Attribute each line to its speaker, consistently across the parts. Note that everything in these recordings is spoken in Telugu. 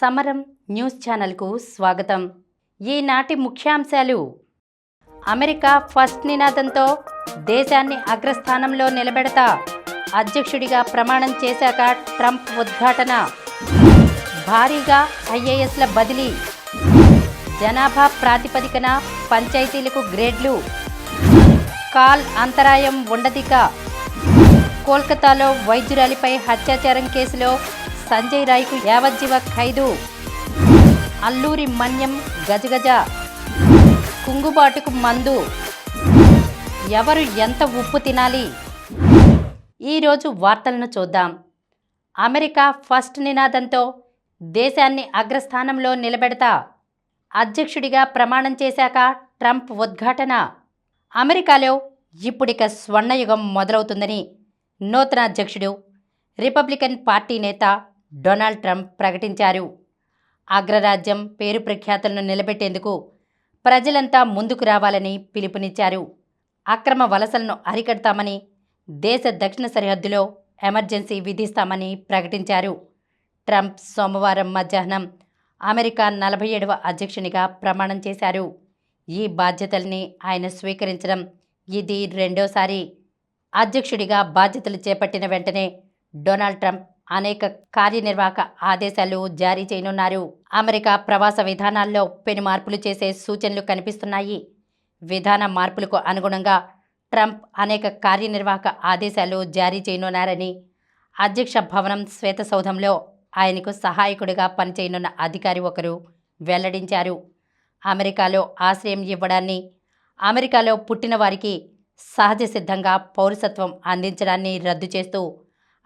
Speaker 1: సమరం న్యూస్ ఛానల్కు స్వాగతం. ఈనాటి ముఖ్యాంశాలు: అమెరికా ఫస్ట్ నినాదంతో దేశాన్ని అగ్రస్థానంలో నిలబెడతా, అధ్యక్షుడిగా ప్రమాణం చేశాక ట్రంప్ ఉద్ఘాటన, భారీగా ఐఏఎస్ల బదిలీ, జనాభా ప్రాతిపదికన పంచాయతీలకు గ్రేడ్లు, కాల్ అంతరాయం ఉండదిక, కోల్కతాలో వైద్యురాలిపై అత్యాచారం కేసులో సంజయ్ రాయ్కు యావజ్జీవ ఖైదు, అల్లూరి మన్యం గజగజ, కుంగుబాటుకు మందు, ఎవరు ఎంత ఉప్పు తినాలి? ఈరోజు వార్తలను చూద్దాం. అమెరికా ఫస్ట్ నినాదంతో దేశాన్ని అగ్రస్థానంలో నిలబెడతా, అధ్యక్షుడిగా ప్రమాణం చేశాక ట్రంప్ ఉద్ఘాటన. అమెరికాలో ఇప్పుడిక స్వర్ణయుగం మొదలవుతుందని నూతన అధ్యక్షుడు, రిపబ్లికన్ పార్టీ నేత డొనాల్డ్ ట్రంప్ ప్రకటించారు. అగ్రరాజ్యం పేరు ప్రఖ్యాతులను నిలబెట్టేందుకు ప్రజలంతా ముందుకు రావాలని పిలుపునిచ్చారు. అక్రమ వలసలను అరికడతామని, దేశ దక్షిణ సరిహద్దులో ఎమర్జెన్సీ విధిస్తామని ప్రకటించారు. ట్రంప్ సోమవారం మధ్యాహ్నం అమెరికా 47వ అధ్యక్షునిగా ప్రమాణం చేశారు. ఈ బాధ్యతల్ని ఆయన స్వీకరించడం ఇది రెండోసారి. అధ్యక్షుడిగా బాధ్యతలు చేపట్టిన వెంటనే డొనాల్డ్ ట్రంప్ అనేక కార్యనిర్వాహక ఆదేశాలు జారీ చేయనున్నారు. అమెరికా ప్రవాస విధానాల్లో పెను మార్పులు చేసే సూచనలు కనిపిస్తున్నాయి. విధాన మార్పులకు అనుగుణంగా ట్రంప్ అనేక కార్యనిర్వాహక ఆదేశాలు జారీ చేయనున్నారని అధ్యక్ష భవనం శ్వేతసౌధంలో ఆయనకు సహాయకుడిగా పనిచేయనున్న అధికారి ఒకరు వెల్లడించారు. అమెరికాలో ఆశ్రయం ఇవ్వడాన్ని, అమెరికాలో పుట్టిన వారికి సహజ సిద్ధంగా పౌరసత్వం అందించడాన్ని రద్దు చేస్తూ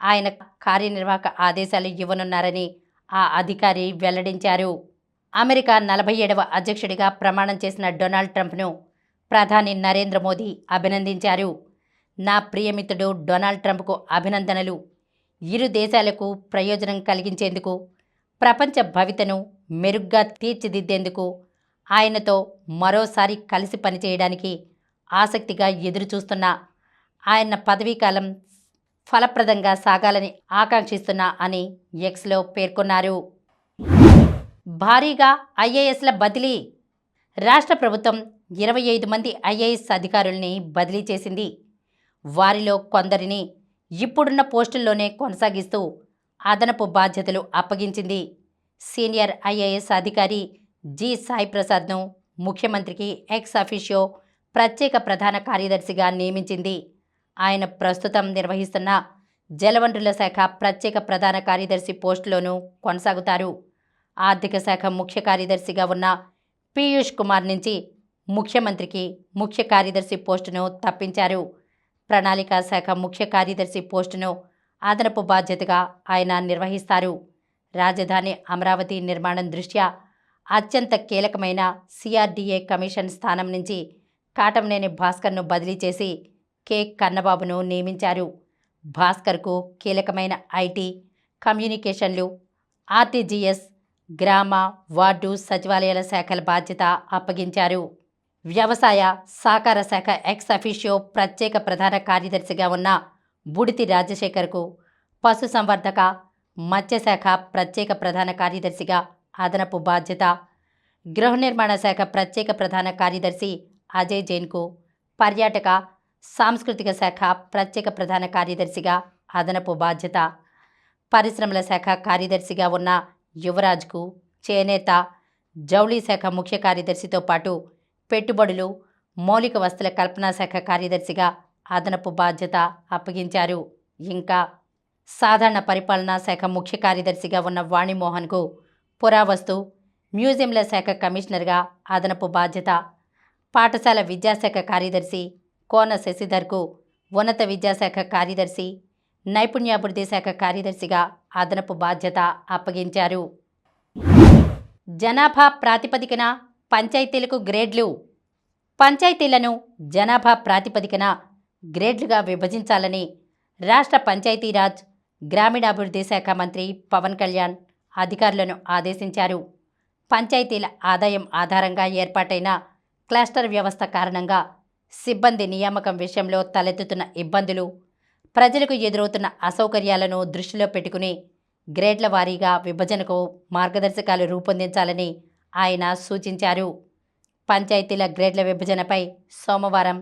Speaker 1: ఆయన కార్యనిర్వాహక ఆదేశాలు ఇవ్వనున్నారని ఆ అధికారి వెల్లడించారు. అమెరికా 47వ అధ్యక్షుడిగా ప్రమాణం చేసిన డొనాల్డ్ ట్రంప్ను ప్రధాని నరేంద్ర మోదీ అభినందించారు. నా ప్రియమిత్రుడు డొనాల్డ్ ట్రంప్కు అభినందనలు. ఇరు దేశాలకు ప్రయోజనం కలిగించేందుకు, ప్రపంచ భవితను మెరుగ్గా తీర్చిదిద్దేందుకు ఆయనతో మరోసారి కలిసి పనిచేయడానికి ఆసక్తిగా ఎదురుచూస్తున్నా, ఆయన పదవీకాలం ఫలప్రదంగా సాగాలని ఆకాంక్షిస్తున్నా అని ఎక్స్లో పేర్కొన్నారు. భారీగా ఐఏఎస్ల బదిలీ. రాష్ట్ర ప్రభుత్వం 25 మంది ఐఏఎస్ అధికారుల్ని బదిలీ చేసింది. వారిలో కొందరిని ఇప్పుడున్న పోస్టుల్లోనే కొనసాగిస్తూ అదనపు బాధ్యతలు అప్పగించింది. సీనియర్ ఐఏఎస్ అధికారి జి సాయి ప్రసాద్ను ముఖ్యమంత్రికి ఎక్స్ అఫీషియో ప్రత్యేక ప్రధాన కార్యదర్శిగా నియమించింది. ఆయన ప్రస్తుతం నిర్వహిస్తున్న జలవనరుల శాఖ ప్రత్యేక ప్రధాన కార్యదర్శి పోస్టులోనూ కొనసాగుతారు. ఆర్థిక శాఖ ముఖ్య కార్యదర్శిగా ఉన్న పీయూష్ కుమార్ నుంచి ముఖ్యమంత్రికి ముఖ్య కార్యదర్శి పోస్టును తప్పించారు. ప్రణాళికా శాఖ ముఖ్య కార్యదర్శి పోస్టును అదనపు బాధ్యతగా ఆయన నిర్వహిస్తారు. రాజధాని అమరావతి నిర్మాణం దృష్ట్యా అత్యంత కీలకమైన సిఆర్డీఏ కమిషన్ స్థానం నుంచి కాటంనేని భాస్కర్ను బదిలీ చేసి కె కన్నబాబును నియమించారు. భాస్కర్కు కీలకమైన ఐటీ, కమ్యూనికేషన్లు, ఆర్టీజీఎస్, గ్రామ, వార్డు, సచివాలయాల శాఖల బాధ్యత అప్పగించారు. వ్యవసాయ, సహకార శాఖ ఎక్స్ అఫీషియో ప్రత్యేక ప్రధాన కార్యదర్శిగా ఉన్న బుడితి రాజశేఖర్కు పశుసంవర్ధక, మత్స్యశాఖ ప్రత్యేక ప్రధాన కార్యదర్శిగా అదనపు బాధ్యత, గృహ నిర్మాణ శాఖ ప్రత్యేక ప్రధాన కార్యదర్శి అజయ్ జైన్కు పర్యాటక, సాంస్కృతిక శాఖ ప్రత్యేక ప్రధాన కార్యదర్శిగా అదనపు బాధ్యత, పరిశ్రమల శాఖ కార్యదర్శిగా ఉన్న యువరాజ్కు చేనేత, జౌళి శాఖ ముఖ్య కార్యదర్శితో పాటు పెట్టుబడులు, మౌలిక వస్తుల కల్పనా శాఖ కార్యదర్శిగా అదనపు బాధ్యత అప్పగించారు. ఇంకా సాధారణ పరిపాలనా శాఖ ముఖ్య కార్యదర్శిగా ఉన్న వాణిమోహన్కు పురావస్తు, మ్యూజియంల శాఖ కమిషనర్గా అదనపు బాధ్యత, పాఠశాల విద్యాశాఖ కార్యదర్శి కోన శశిధర్కు ఉన్నత విద్యాశాఖ కార్యదర్శి, నైపుణ్యాభివృద్ధి శాఖ కార్యదర్శిగా అదనపు బాధ్యత అప్పగించారు. జనాభా ప్రాతిపదికన పంచాయతీలకు గ్రేడ్లు. పంచాయతీలను జనాభా ప్రాతిపదికన గ్రేడ్లుగా విభజించాలని రాష్ట్ర పంచాయతీరాజ్, గ్రామీణాభివృద్ధి శాఖ మంత్రి పవన్ కళ్యాణ్ అధికారులను ఆదేశించారు. పంచాయతీల ఆదాయం ఆధారంగా ఏర్పాటైన క్లస్టర్ వ్యవస్థ కారణంగా సిబ్బంది నియామకం విషయంలో తలెత్తుతున్న ఇబ్బందులు, ప్రజలకు ఎదురవుతున్న అసౌకర్యాలను దృష్టిలో పెట్టుకుని గ్రేడ్ల వారీగా విభజనకు మార్గదర్శకాలు రూపొందించాలని ఆయన సూచించారు. పంచాయతీల గ్రేడ్ల విభజనపై సోమవారం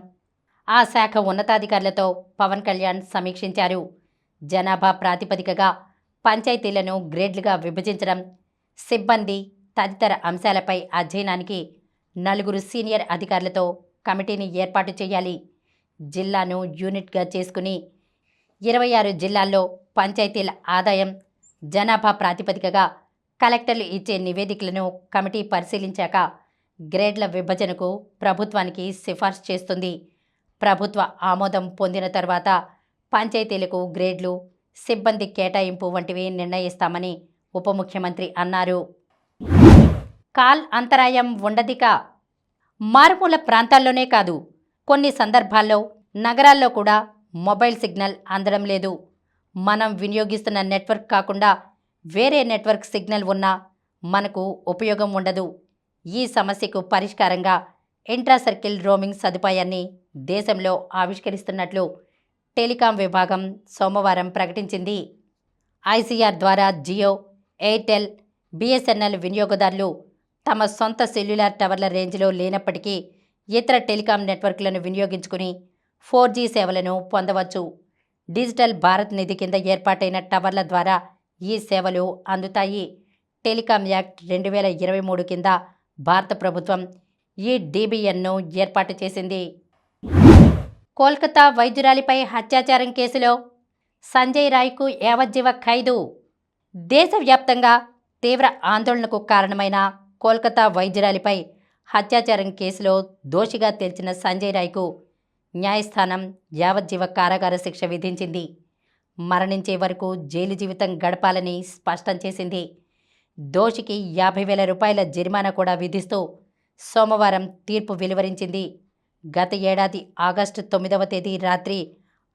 Speaker 1: ఆ శాఖ ఉన్నతాధికారులతో పవన్ కళ్యాణ్ సమీక్షించారు. జనాభా ప్రాతిపదికగా పంచాయతీలను గ్రేడ్లుగా విభజించడం, సిబ్బంది తదితర అంశాలపై అధ్యయనానికి 4 సీనియర్ అధికారులతో కమిటీని ఏర్పాటు చేయాలి. జిల్లాను యూనిట్గా చేసుకుని 26 జిల్లాల్లో పంచాయతీల ఆదాయం, జనాభా ప్రాతిపదికగా కలెక్టర్లు ఇచ్చే నివేదికలను కమిటీ పరిశీలించాక గ్రేడ్ల విభజనకు ప్రభుత్వానికి సిఫార్సు చేస్తుంది. ప్రభుత్వ ఆమోదం పొందిన తర్వాత పంచాయతీలకు గ్రేడ్లు, సిబ్బంది కేటాయింపు వంటివి నిర్ణయిస్తామని ఉప ముఖ్యమంత్రి అన్నారు. కాల్ అంతరాయం ఉండదిక. మారుమూల ప్రాంతాల్లోనే కాదు, కొన్ని సందర్భాల్లో నగరాల్లో కూడా మొబైల్ సిగ్నల్ అందడం లేదు. మనం వినియోగిస్తున్న నెట్వర్క్ కాకుండా వేరే నెట్వర్క్ సిగ్నల్ ఉన్నా మనకు ఉపయోగం ఉండదు. ఈ సమస్యకు పరిష్కారంగా ఇంట్రా సర్కిల్ రోమింగ్ సదుపాయాన్ని దేశంలో ఆవిష్కరిస్తున్నట్లు టెలికాం విభాగం సోమవారం ప్రకటించింది. ఐసీఆర్ ద్వారా జియో, ఎయిర్టెల్, బిఎస్ఎన్ఎల్ వినియోగదారులు తమ సొంత సెల్యులార్ టవర్ల రేంజ్లో లేనప్పటికీ ఇతర టెలికాం నెట్వర్క్లను వినియోగించుకుని 4G సేవలను పొందవచ్చు. డిజిటల్ భారత్ నిధి కింద ఏర్పాటైన టవర్ల ద్వారా ఈ సేవలు అందుతాయి. టెలికాం యాక్ట్ 2023 కింద భారత ప్రభుత్వం ఈ DBNను ఏర్పాటు చేసింది. కోల్కతా వైద్యురాలిపై అత్యాచారం కేసులో సంజయ్ రాయ్కు యావజ్జీవ ఖైదు. దేశవ్యాప్తంగా తీవ్ర ఆందోళనకు కారణమైన కోల్కతా వైద్యురాలిపై అత్యాచారం కేసులో దోషిగా తేల్చిన సంజయ్ రాయ్కు న్యాయస్థానం యావజ్జీవ కారాగార శిక్ష విధించింది. మరణించే వరకు జైలు జీవితం గడపాలని స్పష్టం చేసింది. దోషికి 50,000 రూపాయల జరిమానా కూడా విధిస్తూ సోమవారం తీర్పు వెలువరించింది. గత ఏడాది ఆగస్టు 9వ తేదీ రాత్రి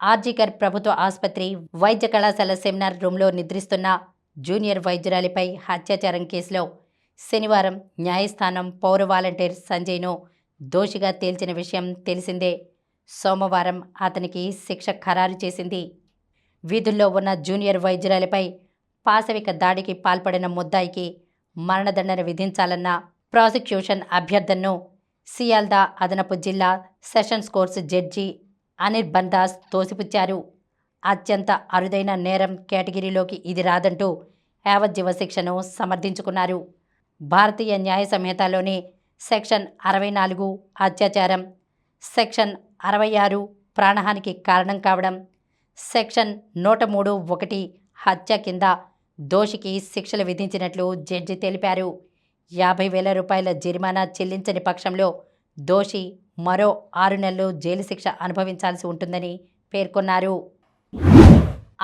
Speaker 1: ఆర్జికర్ ప్రభుత్వ ఆసుపత్రి వైద్య కళాశాల సెమినార్ రూమ్లో నిద్రిస్తున్న జూనియర్ వైద్యురాలిపై అత్యాచారం కేసులో శనివారం న్యాయస్థానం పౌర వాలంటీర్ సంజయ్ను దోషిగా తేల్చిన విషయం తెలిసిందే. సోమవారం అతనికి శిక్ష ఖరారు చేసింది. వీధుల్లో ఉన్న జూనియర్ వైద్యురాలిపై పాశవిక దాడికి పాల్పడిన ముద్దాయికి మరణదండన విధించాలన్న ప్రాసిక్యూషన్ అభ్యర్థనను సియాల్దా అదనపు జిల్లా sessions court judge Anirban Das తోసిపుచ్చారు. అత్యంత అరుదైన నేరం కేటగిరీలోకి ఇది రాదంటూ యావజ్జీవ శిక్షను సమర్థించుకున్నారు. భారతీయ న్యాయ సంహితలోని సెక్షన్ 64 అత్యాచారం, సెక్షన్ 66 ప్రాణహానికి కారణం కావడం, సెక్షన్ 103(1) హత్య కింద దోషికి శిక్షలు విధించినట్లు జడ్జి తెలిపారు. 50,000 రూపాయల జరిమానా చెల్లించని పక్షంలో దోషి మరో 6 నెలలు జైలు శిక్ష అనుభవించాల్సి ఉంటుందని పేర్కొన్నారు.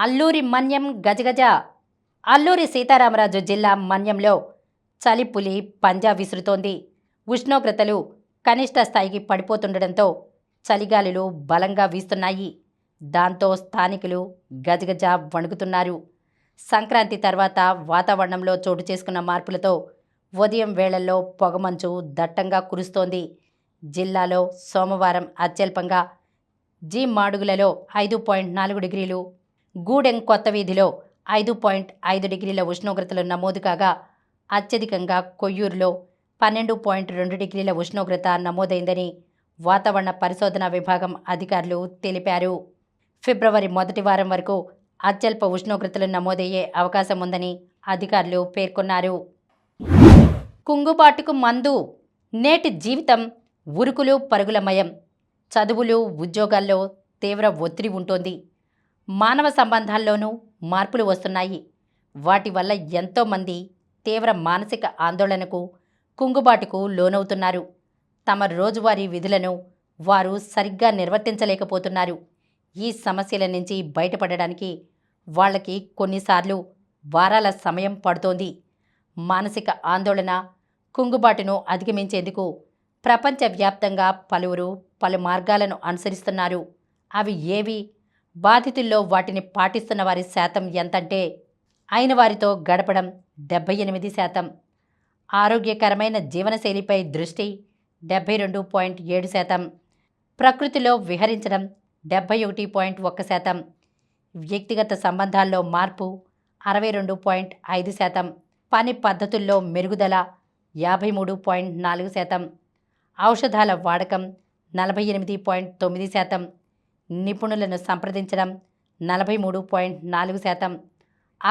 Speaker 1: అల్లూరి మన్యం గజగజ. అల్లూరి సీతారామరాజు జిల్లా మన్యంలో చలిపులి పంజా విసురుతోంది. ఉష్ణోగ్రతలు కనిష్ట స్థాయికి పడిపోతుండటంతో చలిగాలులు బలంగా వీస్తున్నాయి. దాంతో స్థానికులు గజగజ వణుకుతున్నారు. సంక్రాంతి తర్వాత వాతావరణంలో చోటు చేసుకున్న మార్పులతో ఉదయం వేళల్లో పొగమంచు దట్టంగా కురుస్తోంది. జిల్లాలో సోమవారం అత్యల్పంగా మాడుగులలో 5.4 డిగ్రీలు, గూడెం కొత్త వీధిలో 5.5 డిగ్రీల ఉష్ణోగ్రతలు నమోదు కాగా అత్యధికంగా కొయ్యూరులో 12.2 డిగ్రీల ఉష్ణోగ్రత నమోదైందని వాతావరణ పరిశోధన విభాగం అధికారులు తెలిపారు. ఫిబ్రవరి మొదటి వారం వరకు అత్యల్ప ఉష్ణోగ్రతలు నమోదయ్యే అవకాశం ఉందని అధికారులు పేర్కొన్నారు. కుంగుబాటుకు మందు. నేటి జీవితం ఉరుకులు పరుగులమయం. చదువులు, ఉద్యోగాల్లో తీవ్ర ఒత్తిడి ఉంటోంది. మానవ సంబంధాల్లోనూ మార్పులు వస్తున్నాయి. వాటి వల్ల ఎంతోమంది తీవ్ర మానసిక ఆందోళనకు, కుంగుబాటుకు లోనవుతున్నారు. తమ రోజువారీ విధులను వారు సరిగ్గా నిర్వర్తించలేకపోతున్నారు. ఈ సమస్యల నుంచి బయటపడడానికి వాళ్ళకి కొన్నిసార్లు వారాల సమయం పడుతోంది. మానసిక ఆందోళన, కుంగుబాటును అధిగమించేందుకు ప్రపంచవ్యాప్తంగా పలువురు పలు మార్గాలను అనుసరిస్తున్నారు. అవి ఏవి? బాధితుల్లో వాటిని పాటిస్తున్న వారి శాతం ఎంతంటే అయిన వారితో గడపడం 78%, ఆరోగ్యకరమైన జీవనశైలిపై దృష్టి 72.7%, ప్రకృతిలో విహరించడం 71.1%, వ్యక్తిగత సంబంధాల్లో మార్పు 62.5%, పని పద్ధతుల్లో మెరుగుదల 53.4%, ఔషధాల వాడకం 48.9%, నిపుణులను సంప్రదించడం 43.4%,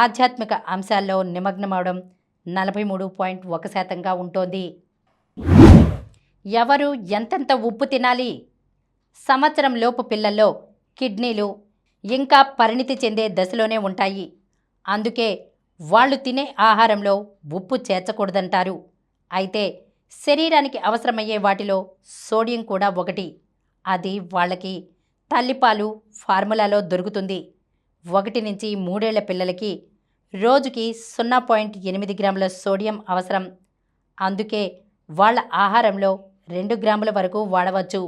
Speaker 1: ఆధ్యాత్మిక అంశాల్లో నిమగ్నమవడం 43.1%గా ఉంటోంది. ఎవరు ఎంతెంత ఉప్పు తినాలి? సంవత్సరం లోపు పిల్లల్లో కిడ్నీలు ఇంకా పరిణితి చెందే దశలోనే ఉంటాయి. అందుకే వాళ్ళు తినే ఆహారంలో ఉప్పు చేర్చకూడదంటారు. అయితే శరీరానికి అవసరమయ్యే వాటిలో సోడియం కూడా ఒకటి. అది వాళ్ళకి తల్లిపాలు ఫార్ములాలో దొరుకుతుంది. 1 నుంచి 3 ఏళ్ల పిల్లలకి రోజుకి 0.8 గ్రాముల సోడియం అవసరం. అందుకే వాళ్ళ ఆహారంలో 2 గ్రాముల వరకు వాడవచ్చు.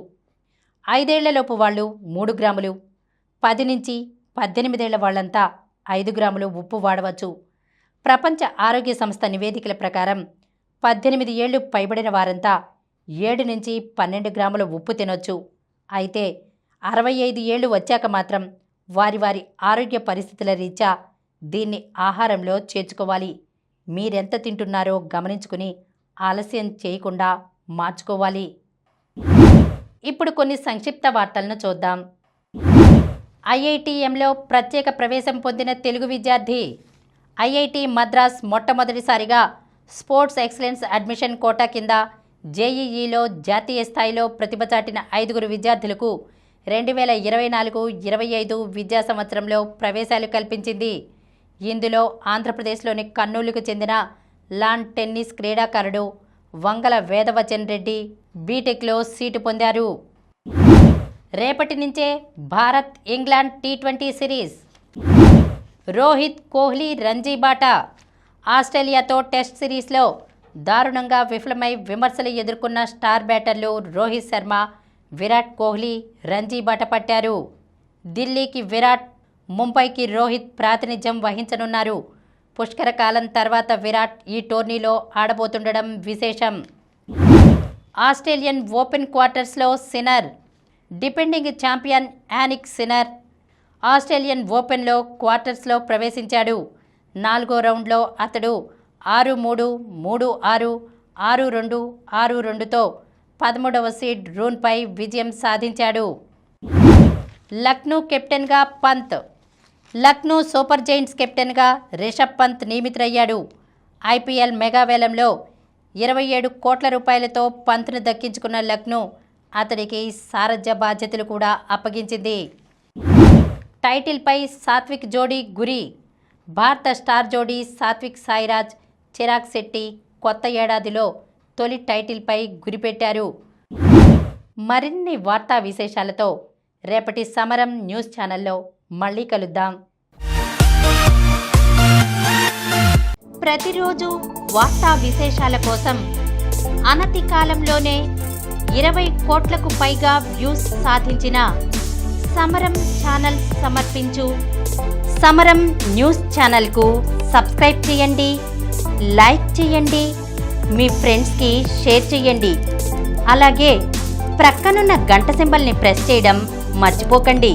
Speaker 1: 5 ఏళ్లలోపు వాళ్ళు 3 గ్రాములు, 10 నుంచి 18 ఏళ్ల వాళ్ళంతా 5 గ్రాములు ఉప్పు వాడవచ్చు. ప్రపంచ ఆరోగ్య సంస్థ నివేదికల ప్రకారం 18 ఏళ్లు పైబడిన వారంతా 7 నుంచి 12 గ్రాముల ఉప్పు తినొచ్చు. అయితే 65 ఏళ్లు వచ్చాక మాత్రం వారి ఆరోగ్య పరిస్థితుల రీత్యా దీన్ని ఆహారంలో చేర్చుకోవాలి. మీరెంత తింటున్నారో గమనించుకుని ఆలస్యం చేయకుండా మార్చుకోవాలి. ఇప్పుడు కొన్ని సంక్షిప్త వార్తలను చూద్దాం. ఐఐటిఎంలో ప్రత్యేక ప్రవేశం పొందిన తెలుగు విద్యార్థి. ఐఐటి మద్రాస్ మొట్టమొదటిసారిగా స్పోర్ట్స్ ఎక్సలెన్స్ అడ్మిషన్ కోటా కింద జేఈఈలో జాతీయ స్థాయిలో ప్రతిభ చాటిన 5 విద్యార్థులకు 2024-25 విద్యా సంవత్సరంలో ప్రవేశాలు కల్పించింది. ఇందులో ఆంధ్రప్రదేశ్లోని కర్నూలుకు చెందిన లాన్ టెన్నిస్ క్రీడాకారుడు వంగల వేదవచన్ రెడ్డి బీటెక్లో సీటు పొందారు. రేపటి నుంచే Bharat England T20 series. Rohit Kohli Ranji బాట. ఆస్ట్రేలియాతో టెస్ట్ సిరీస్లో దారుణంగా విఫలమై విమర్శలు ఎదుర్కొన్న స్టార్ బ్యాటర్లు రోహిత్ శర్మ, విరాట్ కోహ్లీ రంజీ బాట పట్టారు. ఢిల్లీకి విరాట్, ముంబైకి రోహిత్ ప్రాతినిధ్యం వహించనున్నారు. పుష్కర కాలం తర్వాత విరాట్ ఈ టోర్నీలో ఆడబోతుండడం విశేషం. ఆస్ట్రేలియన్ ఓపెన్ క్వార్టర్స్లో sinner. Defending champion Jannik sinner Australian ఓపెన్లో క్వార్టర్స్లో ప్రవేశించాడు. 4వ రౌండ్లో అతడు 6-3, 3-6, 6-2, 6-2తో 13వ సీడ్ రూన్పై విజయం సాధించాడు. లక్నో కెప్టెన్గా పంత్. లక్నో సూపర్ జైంట్స్ కెప్టెన్గా రిషబ్ పంత్ నియమితులయ్యాడు. ఐపీఎల్ మెగావేలంలో 27 కోట్ల రూపాయలతో పంత్ను దక్కించుకున్న లక్నో అతడికి సారథ్య బాధ్యతలు కూడా అప్పగించింది. టైటిల్పై సాత్విక్ జోడీ గురి. భారత స్టార్ జోడీ సాత్విక్ సాయిరాజ్, చిరాగ్ శెట్టి కొత్త ఏడాదిలో తొలి టైటిల్పై గురిపెట్టారు. మరిన్ని వార్తా విశేషాలతో రేపటి సమరం న్యూస్ ఛానల్లో మళ్ళీ కలుద్దాం. ప్రతిరోజు వార్తా విశేషాల కోసం అనతి కాలంలోనే 20 కోట్లకు పైగా వ్యూస్ సాధించిన సమరం ఛానల్ సమర్పించు సమరం న్యూస్ ఛానల్కు సబ్స్క్రైబ్ చేయండి, లైక్ చేయండి, మీ ఫ్రెండ్స్కి షేర్ చేయండి. అలాగే ప్రక్కనున్న గంట సింబల్ని ప్రెస్ చేయడం మర్చిపోకండి.